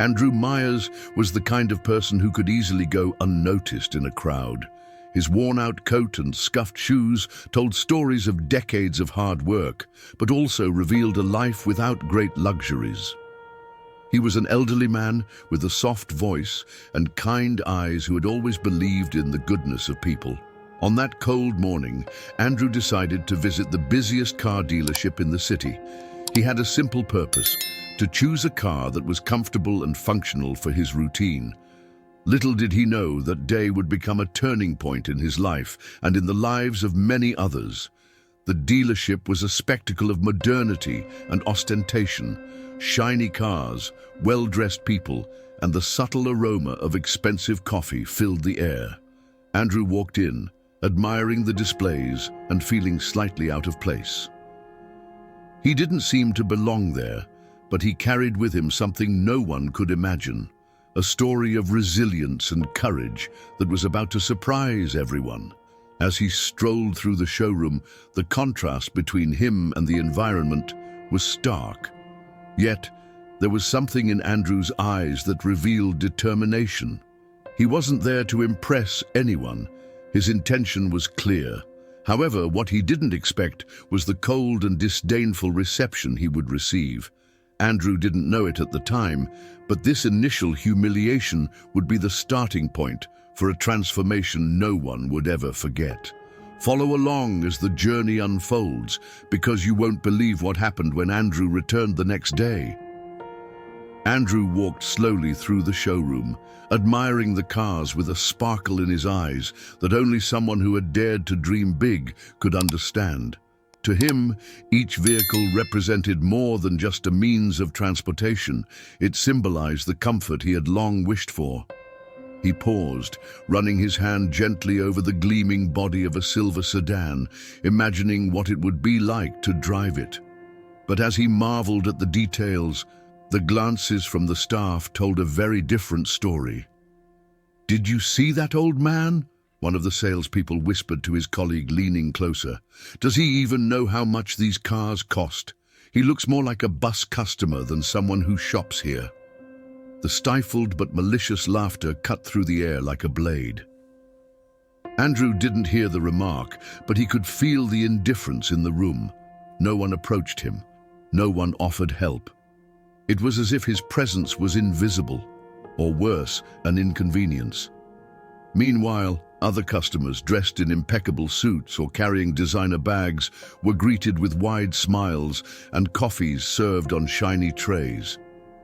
Andrew Myers was the kind of person who could easily go unnoticed in a crowd. His worn-out coat and scuffed shoes told stories of decades of hard work, but also revealed a life without great luxuries. He was an elderly man with a soft voice and kind eyes who had always believed in the goodness of people. On that cold morning, Andrew decided to visit the busiest car dealership in the city. He had a simple purpose: to choose a car that was comfortable and functional for his routine. Little did he know that day would become a turning point in his life and in the lives of many others. The dealership was a spectacle of modernity and ostentation. Shiny cars, well-dressed people, and the subtle aroma of expensive coffee filled the air. Andrew walked in, admiring the displays and feeling slightly out of place. He didn't seem to belong there, but he carried with him something no one could imagine. A story of resilience and courage that was about to surprise everyone. As he strolled through the showroom, the contrast between him and the environment was stark. Yet, there was something in Andrew's eyes that revealed determination. He wasn't there to impress anyone. His intention was clear. However, what he didn't expect was the cold and disdainful reception he would receive. Andrew didn't know it at the time, but this initial humiliation would be the starting point for a transformation no one would ever forget. Follow along as the journey unfolds, because you won't believe what happened when Andrew returned the next day. Andrew walked slowly through the showroom, admiring the cars with a sparkle in his eyes that only someone who had dared to dream big could understand. To him, each vehicle represented more than just a means of transportation. It symbolized the comfort he had long wished for. He paused, running his hand gently over the gleaming body of a silver sedan, imagining what it would be like to drive it. But as he marveled at the details, the glances from the staff told a very different story. "Did you see that old man?" One of the salespeople whispered to his colleague, leaning closer. "Does he even know how much these cars cost? He looks more like a bus customer than someone who shops here." The stifled but malicious laughter cut through the air like a blade. Andrew didn't hear the remark, but he could feel the indifference in the room. No one approached him. No one offered help. It was as if his presence was invisible, or worse, an inconvenience. Meanwhile, other customers dressed in impeccable suits or carrying designer bags were greeted with wide smiles and coffees served on shiny trays.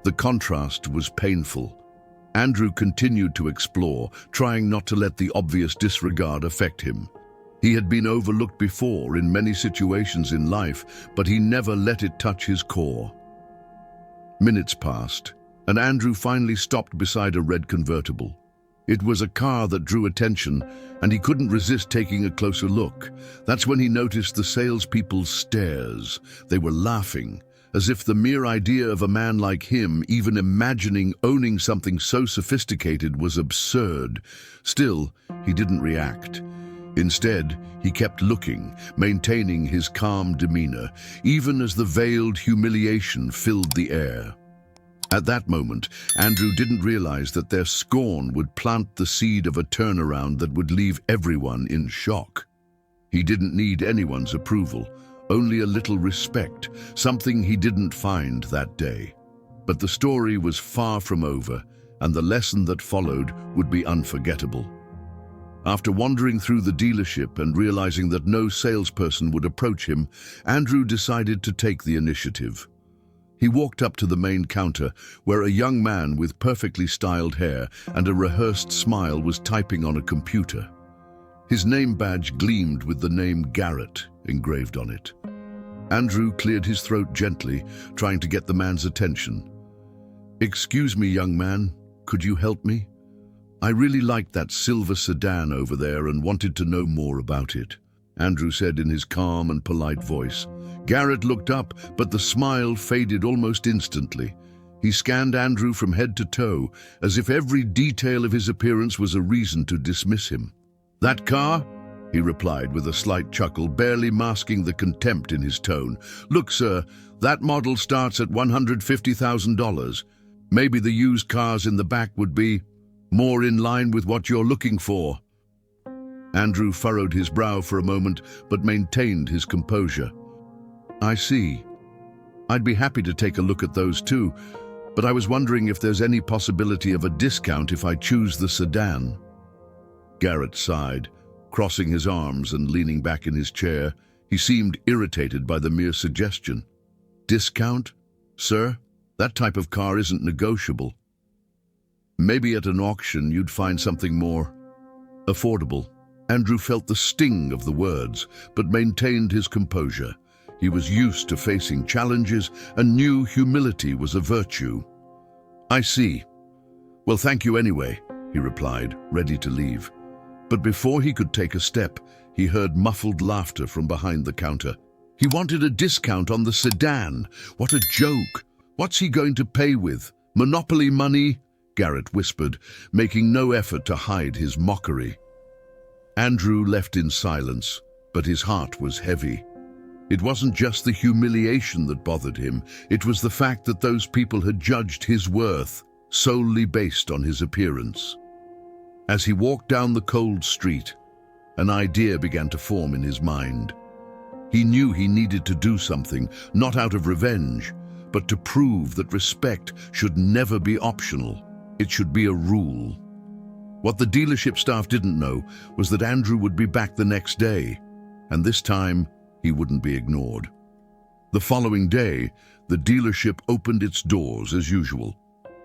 The contrast was painful. Andrew continued to explore, trying not to let the obvious disregard affect him. He had been overlooked before in many situations in life, but he never let it touch his core. Minutes passed, and Andrew finally stopped beside a red convertible. It was a car that drew attention, and he couldn't resist taking a closer look. That's when he noticed the salespeople's stares. They were laughing, as if the mere idea of a man like him even imagining owning something so sophisticated was absurd. Still, he didn't react. Instead, he kept looking, maintaining his calm demeanor, even as the veiled humiliation filled the air. At that moment, Andrew didn't realize that their scorn would plant the seed of a turnaround that would leave everyone in shock. He didn't need anyone's approval, only a little respect, something he didn't find that day. But the story was far from over, and the lesson that followed would be unforgettable. After wandering through the dealership and realizing that no salesperson would approach him, Andrew decided to take the initiative. He walked up to the main counter, where a young man with perfectly styled hair and a rehearsed smile was typing on a computer. His name badge gleamed with the name Garrett engraved on it. Andrew cleared his throat gently, trying to get the man's attention. "Excuse me, young man, could you help me? I really liked that silver sedan over there and wanted to know more about it," Andrew said in his calm and polite voice. Garrett looked up, but the smile faded almost instantly. He scanned Andrew from head to toe, as if every detail of his appearance was a reason to dismiss him. "That car?" he replied with a slight chuckle, barely masking the contempt in his tone. "Look, sir, that model starts at $150,000. Maybe the used cars in the back would be more in line with what you're looking for." Andrew furrowed his brow for a moment, but maintained his composure. "I see. I'd be happy to take a look at those too, but I was wondering if there's any possibility of a discount if I choose the sedan." Garrett sighed, crossing his arms and leaning back in his chair. He seemed irritated by the mere suggestion. "Discount? Sir, that type of car isn't negotiable. Maybe at an auction you'd find something more affordable." Andrew felt the sting of the words, but maintained his composure. He was used to facing challenges and knew humility was a virtue. "I see. Well, thank you anyway," he replied, ready to leave. But before he could take a step, he heard muffled laughter from behind the counter. He wanted a discount on the sedan. What a joke! What's he going to pay with? Monopoly money? Garrett whispered, making no effort to hide his mockery. Andrew left in silence, but his heart was heavy. It wasn't just the humiliation that bothered him, it was the fact that those people had judged his worth solely based on his appearance. As he walked down the cold street, an idea began to form in his mind. He knew he needed to do something, not out of revenge, but to prove that respect should never be optional. It should be a rule. What the dealership staff didn't know was that Andrew would be back the next day, and this time he wouldn't be ignored. The following day, the dealership opened its doors as usual.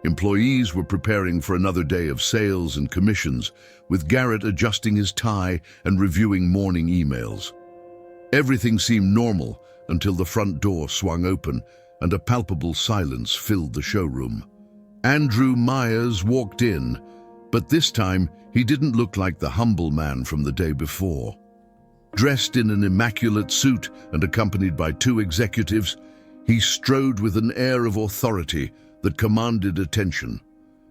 Employees were preparing for another day of sales and commissions, with Garrett adjusting his tie and reviewing morning emails. Everything seemed normal until the front door swung open and a palpable silence filled the showroom. Andrew Myers walked in, but this time he didn't look like the humble man from the day before. Dressed in an immaculate suit and accompanied by two executives, he strode with an air of authority that commanded attention.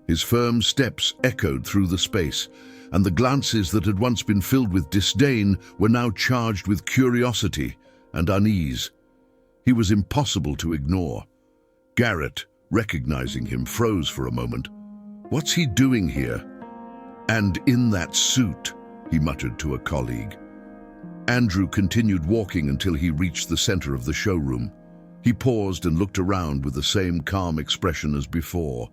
His firm steps echoed through the space, and the glances that had once been filled with disdain were now charged with curiosity and unease. He was impossible to ignore. Garrett, recognizing him, froze for a moment. "What's he doing here? And in that suit," he muttered to a colleague. Andrew continued walking until he reached the center of the showroom. He paused and looked around with the same calm expression as before.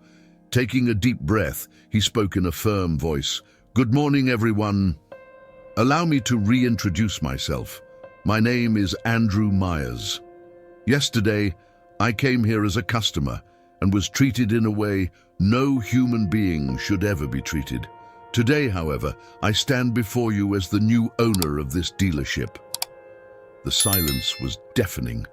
Taking a deep breath, he spoke in a firm voice. "Good morning, everyone. Allow me to reintroduce myself. My name is Andrew Myers. Yesterday, I came here as a customer and was treated in a way no human being should ever be treated. Today, however, I stand before you as the new owner of this dealership." The silence was deafening.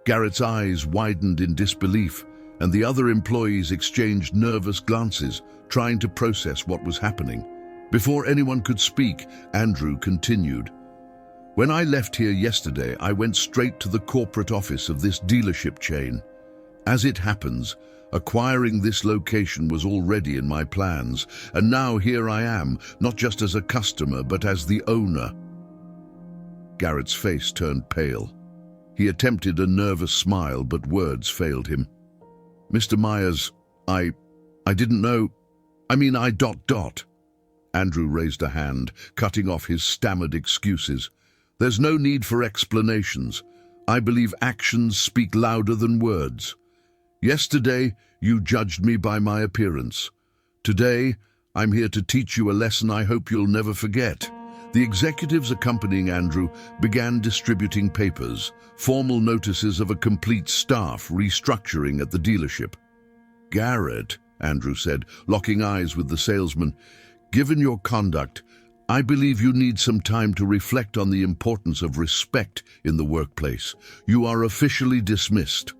Garrett's eyes widened in disbelief, and the other employees exchanged nervous glances, trying to process what was happening. Before anyone could speak, Andrew continued. "When I left here yesterday, I went straight to the corporate office of this dealership chain. As it happens, acquiring this location was already in my plans, and now here I am, not just as a customer, but as the owner." Garrett's face turned pale. He attempted a nervous smile, but words failed him. "Mr. Myers, I didn't know, Andrew raised a hand, cutting off his stammered excuses. "There's no need for explanations. I believe actions speak louder than words. Yesterday, you judged me by my appearance. Today, I'm here to teach you a lesson I hope you'll never forget." The executives accompanying Andrew began distributing papers, formal notices of a complete staff restructuring at the dealership. "Garrett," Andrew said, locking eyes with the salesman, "given your conduct, I believe you need some time to reflect on the importance of respect in the workplace. You are officially dismissed."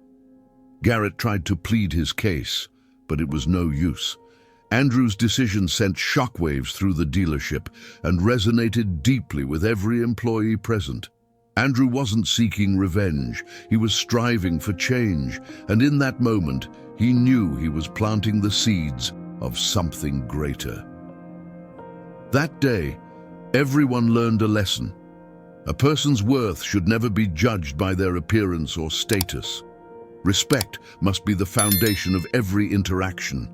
Garrett tried to plead his case, but it was no use. Andrew's decision sent shockwaves through the dealership and resonated deeply with every employee present. Andrew wasn't seeking revenge, he was striving for change, and in that moment, he knew he was planting the seeds of something greater. That day, everyone learned a lesson. A person's worth should never be judged by their appearance or status. Respect must be the foundation of every interaction.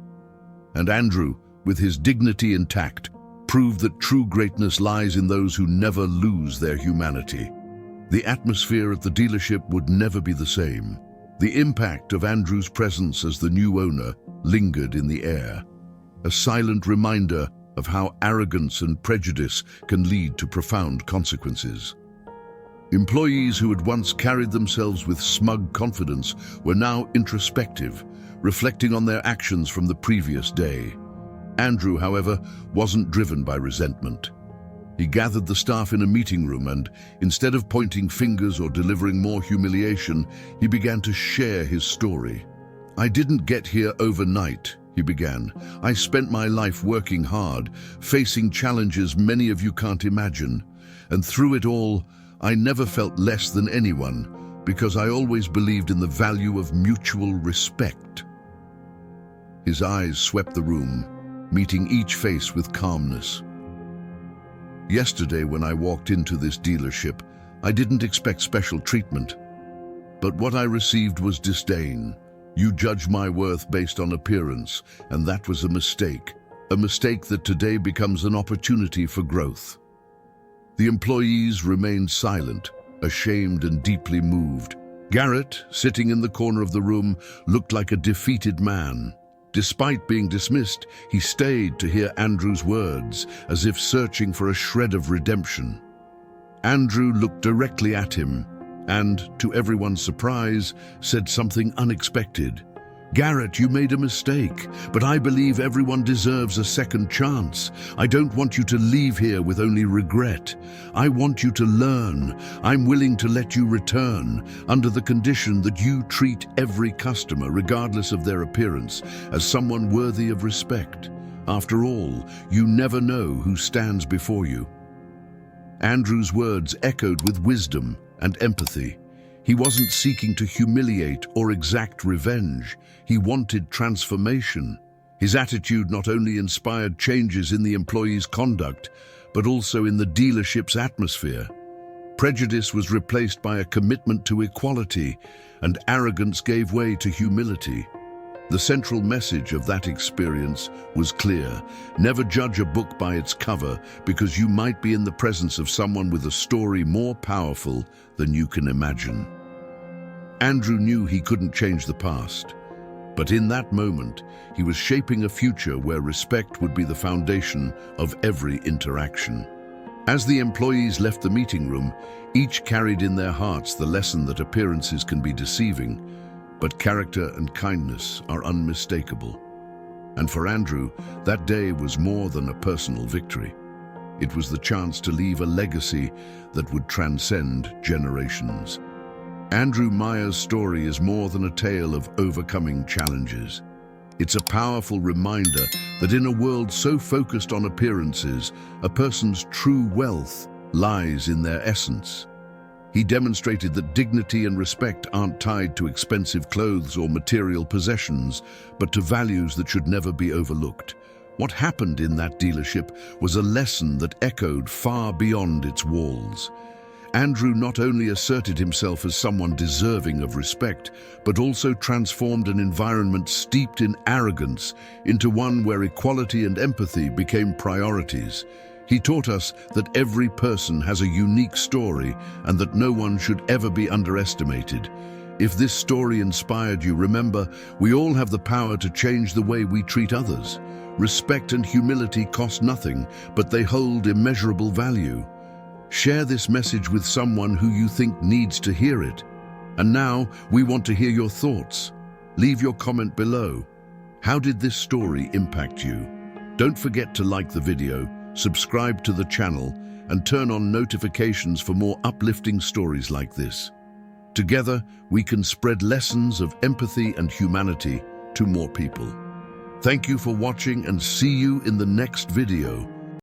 And Andrew, with his dignity intact, proved that true greatness lies in those who never lose their humanity. The atmosphere at the dealership would never be the same. The impact of Andrew's presence as the new owner lingered in the air, a silent reminder of how arrogance and prejudice can lead to profound consequences. Employees who had once carried themselves with smug confidence were now introspective, reflecting on their actions from the previous day. Andrew, however, wasn't driven by resentment. He gathered the staff in a meeting room and, instead of pointing fingers or delivering more humiliation, he began to share his story. "I didn't get here overnight," he began. "I spent my life working hard, facing challenges many of you can't imagine. And through it all, I never felt less than anyone because I always believed in the value of mutual respect." His eyes swept the room, meeting each face with calmness. "Yesterday, when I walked into this dealership, I didn't expect special treatment. But what I received was disdain. You judge my worth based on appearance, and that was a mistake that today becomes an opportunity for growth." The employees remained silent, ashamed and deeply moved. Garrett, sitting in the corner of the room, looked like a defeated man. Despite being dismissed, he stayed to hear Andrew's words, as if searching for a shred of redemption. Andrew looked directly at him and, to everyone's surprise, said something unexpected. "Garrett, you made a mistake, but I believe everyone deserves a second chance. I don't want you to leave here with only regret. I want you to learn. I'm willing to let you return, under the condition that you treat every customer, regardless of their appearance, as someone worthy of respect. After all, you never know who stands before you." Andrew's words echoed with wisdom and empathy. He wasn't seeking to humiliate or exact revenge. He wanted transformation. His attitude not only inspired changes in the employees' conduct, but also in the dealership's atmosphere. Prejudice was replaced by a commitment to equality, and arrogance gave way to humility. The central message of that experience was clear: never judge a book by its cover, because you might be in the presence of someone with a story more powerful than you can imagine. Andrew knew he couldn't change the past, but in that moment, he was shaping a future where respect would be the foundation of every interaction. As the employees left the meeting room, each carried in their hearts the lesson that appearances can be deceiving, but character and kindness are unmistakable. And for Andrew, that day was more than a personal victory. It was the chance to leave a legacy that would transcend generations. Andrew Meyer's story is more than a tale of overcoming challenges. It's a powerful reminder that in a world so focused on appearances, a person's true wealth lies in their essence. He demonstrated that dignity and respect aren't tied to expensive clothes or material possessions, but to values that should never be overlooked. What happened in that dealership was a lesson that echoed far beyond its walls. Andrew not only asserted himself as someone deserving of respect, but also transformed an environment steeped in arrogance into one where equality and empathy became priorities. He taught us that every person has a unique story and that no one should ever be underestimated. If this story inspired you, remember, we all have the power to change the way we treat others. Respect and humility cost nothing, but they hold immeasurable value. Share this message with someone who you think needs to hear it. And now, we want to hear your thoughts. Leave your comment below. How did this story impact you? Don't forget to like the video, subscribe to the channel, and turn on notifications for more uplifting stories like this. Together, we can spread lessons of empathy and humanity to more people. Thank you for watching, and see you in the next video.